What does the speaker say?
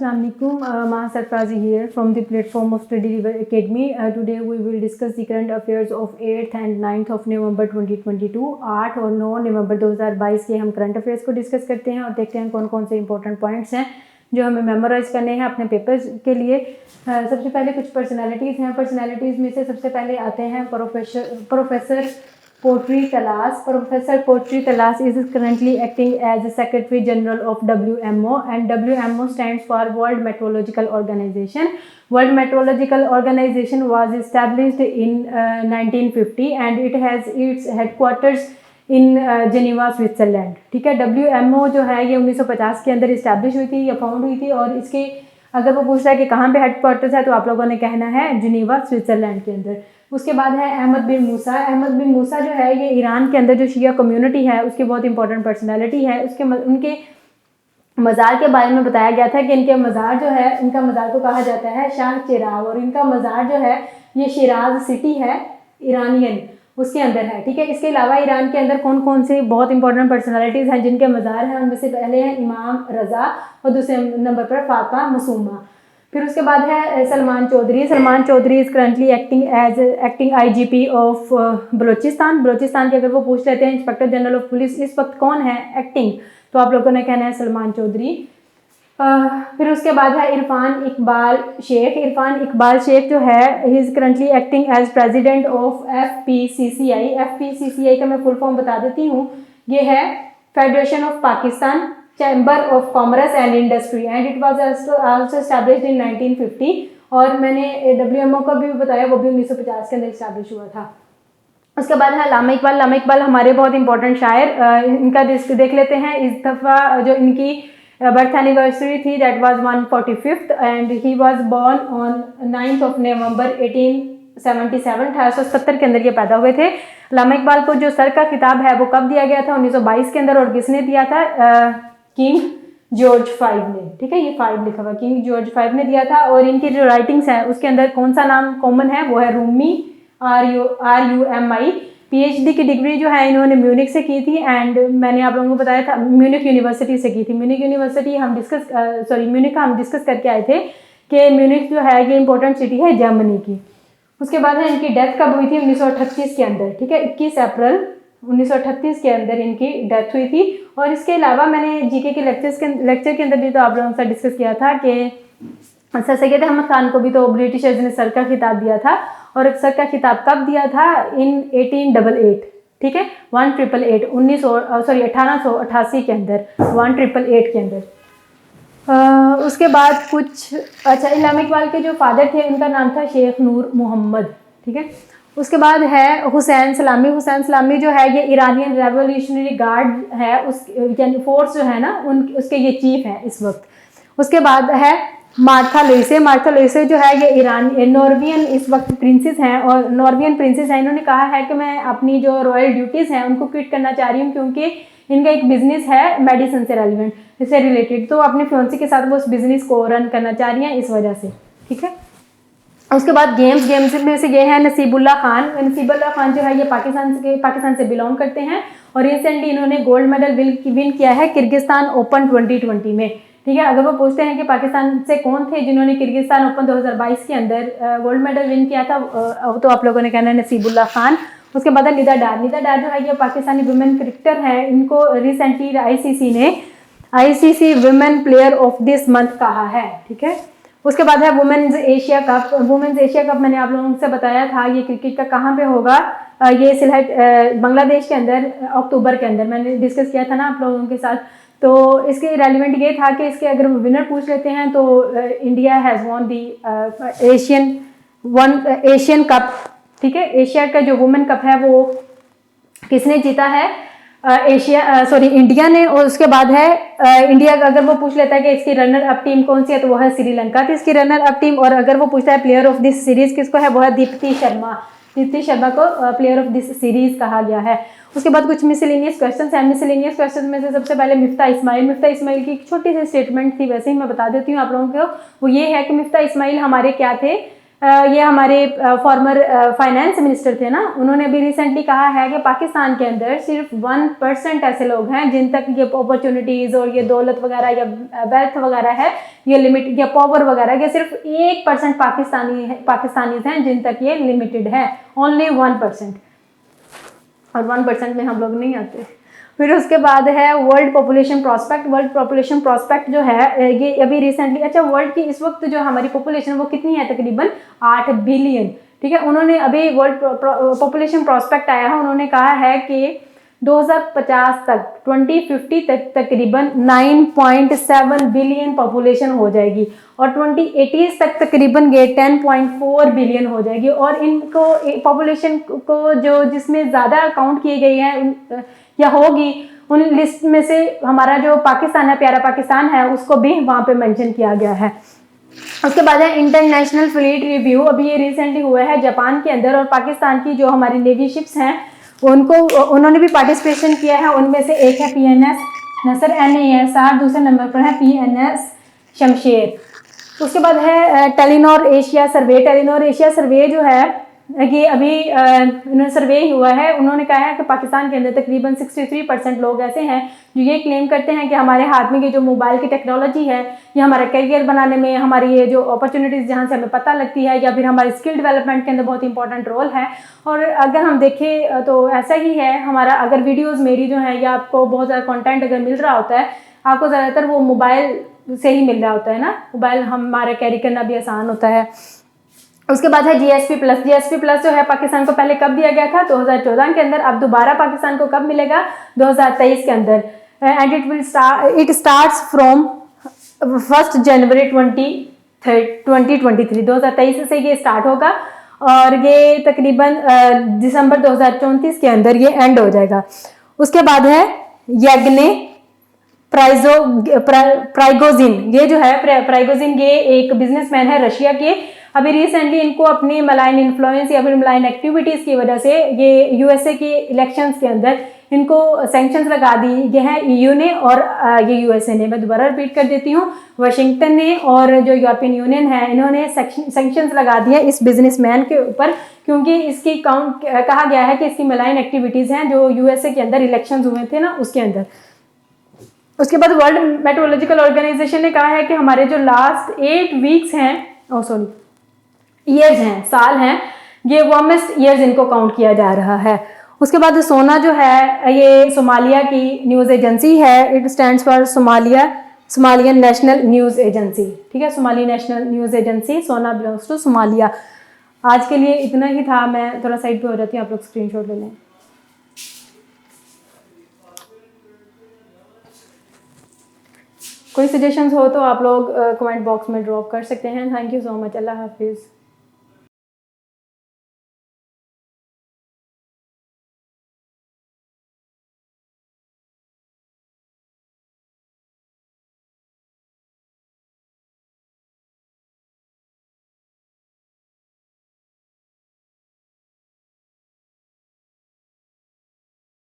Assalamualaikum. Maha Sarfazi here from the platform of Study River Academy. Today we will discuss the current affairs of 8th and 9th of November 2022. 8 और 9 नवंबर 2022 के हम current affairs को discuss करते हैं और देखते हैं कौन कौन से इंपॉर्टेंट पॉइंट्स हैं जो हमें मेमोराइज करने हैं अपने पेपर्स के लिए। सबसे पहले कुछ पर्सनालिटीज़ हैं। पर्सनालिटीज़ में से सबसे पहले आते हैं प्रोफेसर पोट्री तलाश। Professor Potri Talas is currently acting as the Secretary General of WMO, and WMO stands for World Meteorological Organization. World Meteorological Organization was established in 1950 and it has its headquarters in Geneva, Switzerland. ठीक है, WMO जो है ये 1950 के अंदर establish हुई थी या फाउंड हुई थी, और इसके अगर वो पूछता है कि कहाँ पे हेडक्वार्टर्स है तो आप लोगों ने कहना है जिनेवा, स्विट्ज़रलैंड के अंदर। उसके बाद है अहमद बिन मूसा। अहमद बिन मूसा जो है ये ईरान के अंदर जो शिया कम्युनिटी है उसकी बहुत इंपॉर्टेंट पर्सनैलिटी है। उनके मज़ार के बारे में बताया गया था कि इनके मज़ार जो है, इनका मज़ार को कहा जाता है शाह चिराग, और इनका मज़ार जो है ये शिराज सिटी है ईरानियन उसके अंदर है। ठीक है, इसके अलावा ईरान के अंदर कौन कौन से बहुत इंपॉर्टेंट पर्सनालिटीज़ हैं जिनके मज़ार हैं, उनमें से पहले है इमाम रज़ा और दूसरे नंबर पर फातिमा मसूमा। फिर उसके बाद है Salman Chaudhary. Salman Chaudhary is currently acting IGP of Balochistan. Balochistan के अगर वो पूछ लेते हैं इंस्पेक्टर जनरल ऑफ पुलिस इस वक्त कौन है एक्टिंग, तो आप लोगों ने कहना है सलमान चौधरी। फिर उसके बाद है इरफान इकबाल शेख। इरफान इकबाल शेख जो है he is currently acting as president of FPCCI। FPCCI का मैं फुल फॉर्म बता देती हूँ, ये है federation of Pakistan chamber of commerce and industry, and it was also established in 1950। और मैंने WMO का भी बताया, वो भी 1950 के अंदर इस्टेब्लिश हुआ था। उसके बाद है अल्लामा इकबाल। अल्लामा इकबाल हमारे बहुत इंपॉर्टेंट शायर। इनका देख लेते हैं। इस दफ़ा जो इनकी बर्थ एनिवर्सरी थी that was 145th and he was born on 9th of November 1877। 1870 के अंदर ये पैदा हुए थे। अल्लामा इकबाल को जो सर का खिताब है वो कब दिया गया था? 1922 के अंदर। और किसने दिया था? किंग जॉर्ज 5 ने। ठीक है, ये 5 लिखा हुआ, किंग जॉर्ज 5 ने दिया था। और इनकी जो राइटिंग्स हैं उसके अंदर कौन सा नाम कॉमन है? वो है रूमी, RUMI। PhD की डिग्री जो है इन्होंने म्यूनिक से की थी, एंड मैंने आप लोगों को बताया था म्यूनिक यूनिवर्सिटी से की थी। म्यूनिक यूनिवर्सिटी हम म्यूनिक का हम डिस्कस करके आए थे कि म्यूनिक जो है ये इंपॉर्टेंट सिटी है जर्मनी की। उसके बाद है इनकी डेथ कब हुई थी? 1938 के अंदर। ठीक है, 21 अप्रैल 1938 के अंदर इनकी डेथ हुई थी। और इसके अलावा मैंने GK के लेक्चर के अंदर भी तो आप लोगों से डिस्कस किया था कि सर सैयद अहमद खान को भी तो ब्रिटिशर्स ने सर का खिताब दिया था, और सर का खिताब कब दिया था? इन 1888। ठीक है, 1888 के अंदर, 1888 के अंदर। उसके बाद कुछ अच्छा, अल्लामा इकबाल के जो फादर थे उनका नाम था शेख नूर मोहम्मद। ठीक है, उसके बाद है हुसैन सलामी। हुसैन सलामी जो है ये ईरानियन रेवोल्यूशनरी गार्ड है, उस यानी फोर्स जो है ना उसके ये चीफ हैं इस वक्त। उसके बाद है मार्था लुइसे। मार्था लुइसे जो है ये नॉर्वियन इस वक्त प्रिंसेस हैं, और नॉर्वियन प्रिंसेस हैं। इन्होंने कहा है कि मैं अपनी जो रॉयल ड्यूटीज़ हैं उनको क्विट करना चाह रही हूँ क्योंकि इनका एक बिजनेस है मेडिसिन से रेलिवेंट, इससे रिलेटेड, तो अपने फियांसी के साथ वो उस बिजनेस को रन करना चाह रही हैं इस वजह से। ठीक है, उसके बाद गेम्स में से ये है नसीबुल्ला खान। नसीबुल्ला खान जो है ये पाकिस्तान से बिलोंग करते हैं, और रिसेंटली इन्होंने गोल्ड मेडल विन किया है किर्गिस्तान ओपन 2020 में। ठीक है, अगर वो पूछते हैं कि पाकिस्तान से कौन थे जिन्होंने किर्गिस्तान ओपन 2022 के अंदर गोल्ड मेडल विन किया था, तो आप लोगों ने कहना है नसीबुल्ला खान। उसके बाद निदा डार। निदा डार जो है ये पाकिस्तानी वुमेन क्रिकेटर है। इनको रिसेंटली ICC ने ICC women player of this month कहा है। ठीक है, उसके बाद है women's Asia cup. Women's Asia cup मैंने आप लोगों से बताया था ये क्रिकेट का कहाँ पे होगा, ये सिलहट बांग्लादेश के अंदर अक्टूबर के अंदर मैंने डिस्कस किया था ना आप लोगों के साथ। तो इसके रेलिवेंट ये था कि इसके अगर विनर पूछ लेते हैं तो India has won the Asian cup. ठीक है, एशिया का जो वुमेन कप है वो किसने जीता है? इंडिया ने। और उसके बाद है इंडिया का अगर वो पूछ लेता है कि इसकी रनर अप टीम कौन सी है तो वो है श्रीलंका की इसकी रनर अप टीम। और अगर वो पूछता है प्लेयर ऑफ दिस सीरीज किसको है, वो है दीप्ति शर्मा। दीप्ति शर्मा को प्लेयर ऑफ दिस सीरीज कहा गया है। उसके बाद कुछ मिसलेनियस क्वेश्चन हैं। मिसलेनियस क्वेश्चन में से सबसे पहले मिफ्ता इस्माइल की एक छोटी सी स्टेटमेंट थी, वैसे ही मैं बता देती हूँ आप लोगों को। वो ये है कि मिफ्ता इस्माइल हमारे क्या थे? ये हमारे फॉर्मर फाइनेंस मिनिस्टर थे ना, उन्होंने अभी रिसेंटली कहा है कि पाकिस्तान के अंदर सिर्फ 1% ऐसे लोग हैं जिन तक ये अपॉर्चुनिटीज़ और ये दौलत वगैरह या वेल्थ वगैरह है, ये लिमिट या पावर वगैरह, ये सिर्फ 1% पाकिस्तानीज हैं जिन तक ये लिमिटेड है, ओनली 1%, और 1% में हम लोग नहीं आते। फिर उसके बाद है world population prospect. World population prospect जो है ये अभी रिसेंटली, अच्छा वर्ल्ड की इस वक्त जो हमारी पॉपुलेशन वो कितनी है, तकरीबन 8 बिलियन, ठीक है। उन्होंने अभी वर्ल्ड पॉपुलेशन प्रोस्पेक्ट आया है, उन्होंने कहा है कि 2050 तक 2050 तक तकरीबन 9.7 बिलियन पॉपुलेशन हो जाएगी और 2080 तक तकरीबन ये 10.4 बिलियन हो जाएगी। और इनको पॉपुलेशन को जो जिसमें ज़्यादा काउंट किए गए हैं या होगी, उन लिस्ट में से हमारा जो पाकिस्तान है, प्यारा पाकिस्तान है, उसको भी वहाँ पे मेंशन किया गया है। उसके बाद है इंटरनेशनल फ्लीट रिव्यू, अभी ये रिसेंटली हुआ है जापान के अंदर, और पाकिस्तान की जो हमारी नेवी शिप्स हैं उन्होंने भी पार्टिसिपेशन किया है। उनमें से एक है PNS नसर NASR, दूसरे नंबर पर है PNS शमशेर। उसके बाद है टेलीनॉर एशिया सर्वे। टेलीनॉर एशिया सर्वे जो है ये अभी उन्होंने सर्वे हुआ है, उन्होंने कहा है कि पाकिस्तान के अंदर तकरीबन 63% लोग ऐसे हैं जो ये क्लेम करते हैं कि हमारे हाथ में ये जो मोबाइल की टेक्नोलॉजी है, ये हमारा करियर बनाने में, हमारी ये जो अपॉर्चुनिटीज़ जहाँ से हमें पता लगती है, या फिर हमारी स्किल डेवलपमेंट के अंदर बहुत इंपॉर्टेंट रोल है। और अगर हम देखें तो ऐसा ही है, हमारा अगर वीडियोज़ मेरी जो है या आपको बहुत ज़्यादा कॉन्टेंट अगर मिल रहा होता है, आपको ज़्यादातर वो मोबाइल से ही मिल रहा होता है ना, मोबाइल हमारा कैरी करना भी आसान होता है। उसके बाद है GSP प्लस। GSP प्लस जो है पाकिस्तान को पहले कब दिया गया था, 2014 के अंदर, अब दोबारा पाकिस्तान को कब मिलेगा, 2023 के अंदर। एंड इट स्टार्ट्स फ्रॉम 1 जनवरी 2023, 2023 से ये स्टार्ट होगा और ये तकरीबन दिसंबर 2034 के अंदर ये एंड हो जाएगा। उसके बाद है येग्ने प्राइगोजिन। ये जो है प्राइगोजिन, ये एक बिजनेसमैन है रशिया के। अभी रिसेंटली इनको अपनी मलाइन इन्फ्लुएंस या फिर मलाइन एक्टिविटीज़ की वजह से ये USA के इलेक्शंस के अंदर इनको सैंक्शंस लगा दी गए हैं EU ने और ये USA ने। मैं दोबारा रिपीट कर देती हूँ, वाशिंगटन ने और जो यूरोपियन यूनियन है, इन्होंने सैंक्शंस लगा दिए इस बिजनेसमैन के ऊपर, क्योंकि इसकी काउंट कहा गया है कि इसकी मलाइन एक्टिविटीज़ हैं जो USA के अंदर इलेक्शन हुए थे ना, उसके अंदर। उसके बाद वर्ल्ड मेट्रोलॉजिकल ऑर्गेनाइजेशन ने कहा है कि हमारे जो लास्ट 8 वीक्स हैं, ईयर्स हैं, साल हैं, ये वार्मेस्ट ईयर्स इनको काउंट किया जा रहा है। उसके बाद सोना जो है ये सोमालिया की न्यूज़ एजेंसी है, it stands for Somalian national news agency, ठीक है, सोमाली नेशनल न्यूज़ एजेंसी, सोना बिलोंग्स टू सोमालिया। आज के लिए इतना ही था, मैं थोड़ा साइड पे हो जाती हूँ, आप लोग स्क्रीनशॉट ले लें। कोई सजेशंस हो तो आप लोग कमेंट बॉक्स में ड्रॉप कर सकते हैं। थैंक यू सो मच, अल्लाह हाफिज़।